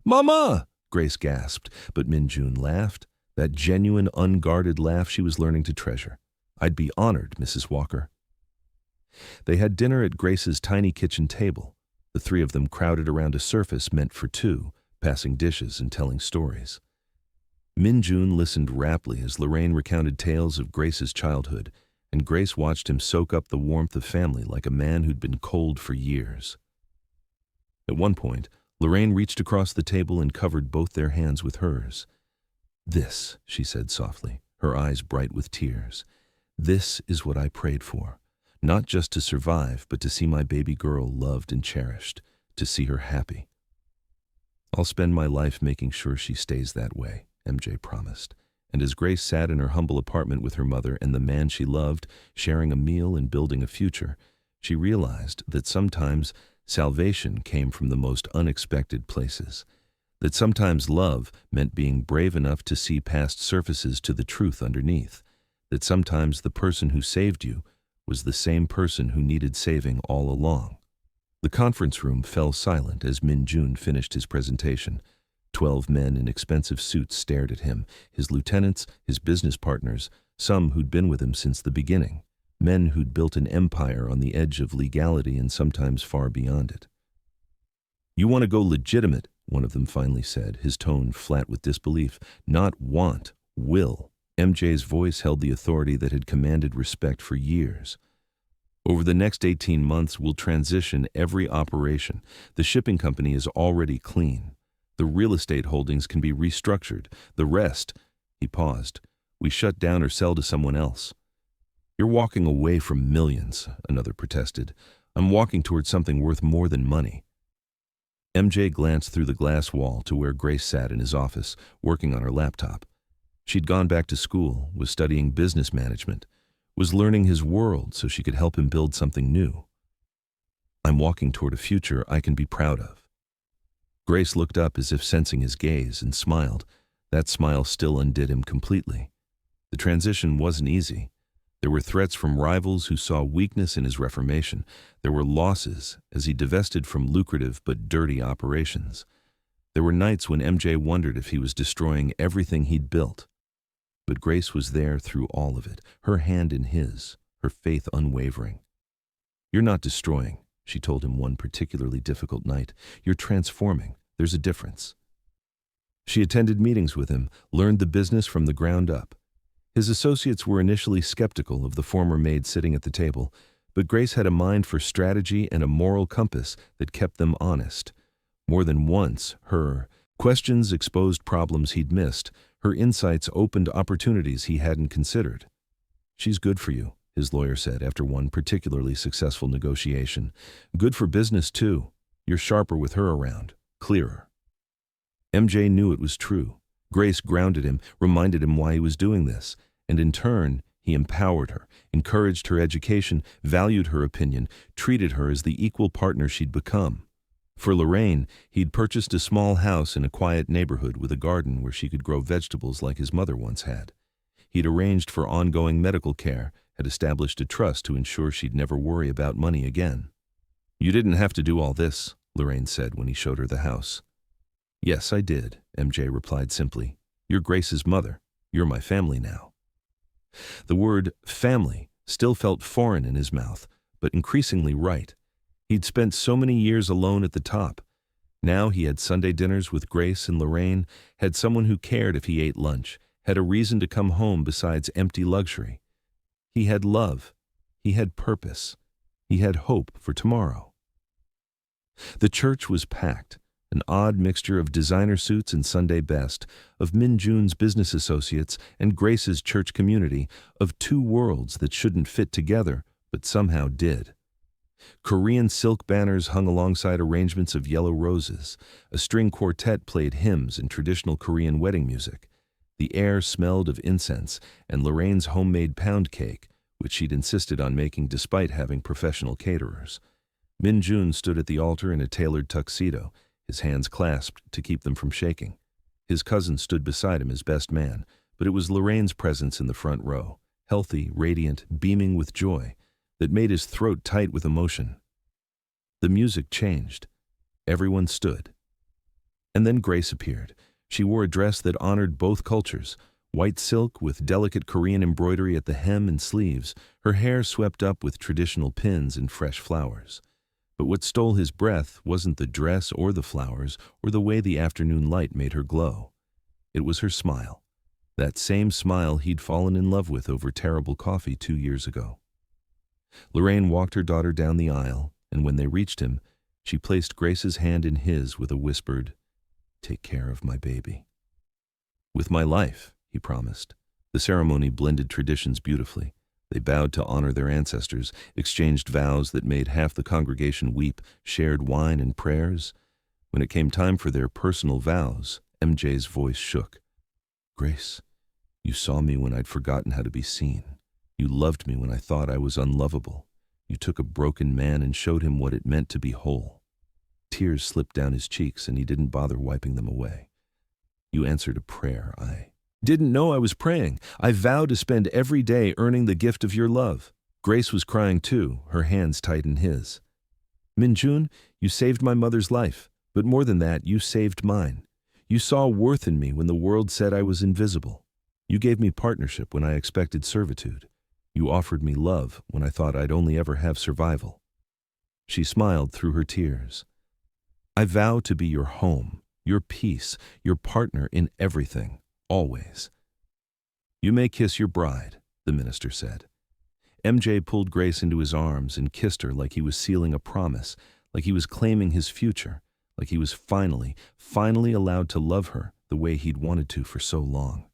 "Mama!" Grace gasped, but Min-Jun laughed, that genuine, unguarded laugh she was learning to treasure. "I'd be honored, Mrs. Walker." They had dinner at Grace's tiny kitchen table. The three of them crowded around a surface meant for two, passing dishes and telling stories. Min-Jun listened raptly as Lorraine recounted tales of Grace's childhood, and Grace watched him soak up the warmth of family like a man who'd been cold for years. At one point, Lorraine reached across the table and covered both their hands with hers. "This," she said softly, her eyes bright with tears, "this is what I prayed for. Not just to survive, but to see my baby girl loved and cherished, to see her happy. I'll spend my life making sure she stays that way," MJ promised. And as Grace sat in her humble apartment with her mother and the man she loved, sharing a meal and building a future, she realized that sometimes salvation came from the most unexpected places, that sometimes love meant being brave enough to see past surfaces to the truth underneath, that sometimes the person who saved you was the same person who needed saving all along. The conference room fell silent as Min-Jun finished his presentation. 12 men in expensive suits stared at him, his lieutenants, his business partners, some who'd been with him since the beginning, men who'd built an empire on the edge of legality and sometimes far beyond it. "You want to go legitimate," one of them finally said, his tone flat with disbelief. "Not want, will." MJ's voice held the authority that had commanded respect for years. "Over the next 18 months, we'll transition every operation. The shipping company is already clean. The real estate holdings can be restructured. The rest," he paused, "we shut down or sell to someone else." "You're walking away from millions," another protested. "I'm walking towards something worth more than money." MJ glanced through the glass wall to where Grace sat in his office, working on her laptop. She'd gone back to school, was studying business management, was learning his world so she could help him build something new. "I'm walking toward a future I can be proud of." Grace looked up as if sensing his gaze and smiled. That smile still undid him completely. The transition wasn't easy. There were threats from rivals who saw weakness in his reformation. There were losses as he divested from lucrative but dirty operations. There were nights when MJ wondered if he was destroying everything he'd built. But Grace was there through all of it, her hand in his, her faith unwavering. "You're not destroying," she told him one particularly difficult night. "You're transforming. There's a difference." She attended meetings with him, learned the business from the ground up. His associates were initially skeptical of the former maid sitting at the table, but Grace had a mind for strategy and a moral compass that kept them honest. More than once, her questions exposed problems he'd missed. Her insights opened opportunities he hadn't considered. "She's good for you," his lawyer said after one particularly successful negotiation. "Good for business, too. You're sharper with her around, clearer." MJ knew it was true. Grace grounded him, reminded him why he was doing this, and in turn, he empowered her, encouraged her education, valued her opinion, treated her as the equal partner she'd become. For Lorraine, he'd purchased a small house in a quiet neighborhood with a garden where she could grow vegetables like his mother once had. He'd arranged for ongoing medical care, had established a trust to ensure she'd never worry about money again. "You didn't have to do all this," Lorraine said when he showed her the house. "Yes, I did," MJ replied simply. "You're Grace's mother. You're my family now." The word family still felt foreign in his mouth, but increasingly right. He'd spent so many years alone at the top. Now he had Sunday dinners with Grace and Lorraine, had someone who cared if he ate lunch, had a reason to come home besides empty luxury. He had love. He had purpose. He had hope for tomorrow. The church was packed, an odd mixture of designer suits and Sunday best, of Min-Jun's business associates and Grace's church community, of two worlds that shouldn't fit together, but somehow did. Korean silk banners hung alongside arrangements of yellow roses. A string quartet played hymns and traditional Korean wedding music. The air smelled of incense and Lorraine's homemade pound cake, which she'd insisted on making despite having professional caterers. Min-jun stood at the altar in a tailored tuxedo, his hands clasped to keep them from shaking. His cousin stood beside him as best man, but it was Lorraine's presence in the front row, healthy, radiant, beaming with joy, that made his throat tight with emotion. The music changed. Everyone stood. And then Grace appeared. She wore a dress that honored both cultures, white silk with delicate Korean embroidery at the hem and sleeves, her hair swept up with traditional pins and fresh flowers. But what stole his breath wasn't the dress or the flowers or the way the afternoon light made her glow. It was her smile, that same smile he'd fallen in love with over terrible coffee 2 years ago. Lorraine walked her daughter down the aisle, and when they reached him, she placed Grace's hand in his with a whispered, "Take care of my baby." "With my life," he promised. The ceremony blended traditions beautifully. They bowed to honor their ancestors, exchanged vows that made half the congregation weep, shared wine and prayers. When it came time for their personal vows, MJ's voice shook. "Grace, you saw me when I'd forgotten how to be seen. You loved me when I thought I was unlovable. You took a broken man and showed him what it meant to be whole." Tears slipped down his cheeks and he didn't bother wiping them away. "You answered a prayer. I didn't know I was praying. I vowed to spend every day earning the gift of your love." Grace was crying too, her hands tight in his. "Min-jun, you saved my mother's life, but more than that, you saved mine. You saw worth in me when the world said I was invisible. You gave me partnership when I expected servitude. You offered me love when I thought I'd only ever have survival." She smiled through her tears. "I vow to be your home, your peace, your partner in everything, always." "You may kiss your bride," the minister said. MJ pulled Grace into his arms and kissed her like he was sealing a promise, like he was claiming his future, like he was finally allowed to love her the way he'd wanted to for so long.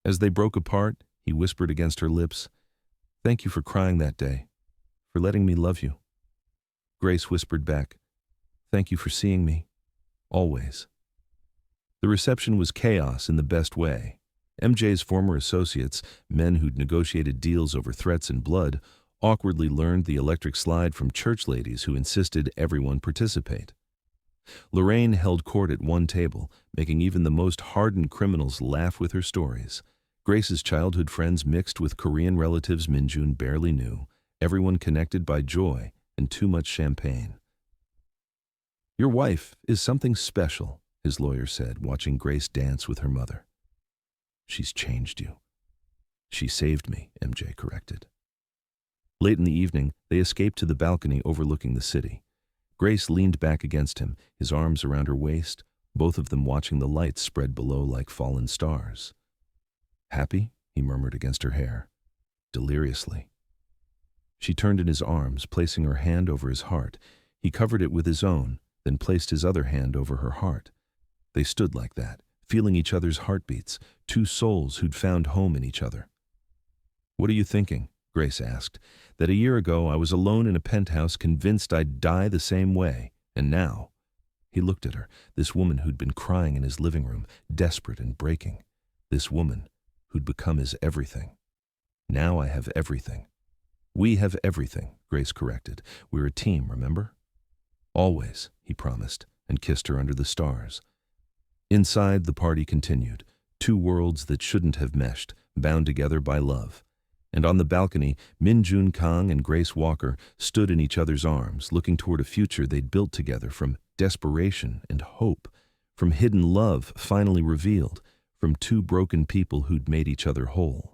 As they broke apart, he whispered against her lips, "Thank you for crying that day, for letting me love you." Grace whispered back, "Thank you for seeing me, always." The reception was chaos in the best way. MJ's former associates, men who'd negotiated deals over threats and blood, awkwardly learned the electric slide from church ladies who insisted everyone participate. Lorraine held court at one table, making even the most hardened criminals laugh with her stories. Grace's childhood friends mixed with Korean relatives Min-jun barely knew, everyone connected by joy and too much champagne. "Your wife is something special," his lawyer said, watching Grace dance with her mother. "She's changed you." "She saved me," MJ corrected. Late in the evening, they escaped to the balcony overlooking the city. Grace leaned back against him, his arms around her waist, both of them watching the lights spread below like fallen stars. "Happy?" he murmured against her hair, deliriously. She turned in his arms, placing her hand over his heart. He covered it with his own, then placed his other hand over her heart. They stood like that, feeling each other's heartbeats, two souls who'd found home in each other. "What are you thinking?" Grace asked. "That a year ago I was alone in a penthouse convinced I'd die the same way, and now—" He looked at her, this woman who'd been crying in his living room, desperate and breaking. This woman who'd become his everything. "Now I have everything." "We have everything," Grace corrected. "We're a team, remember?" "Always," he promised, and kissed her under the stars. Inside, the party continued, two worlds that shouldn't have meshed, bound together by love. And on the balcony, Min-jun Kang and Grace Walker stood in each other's arms, looking toward a future they'd built together from desperation and hope, from hidden love finally revealed, from two broken people who'd made each other whole.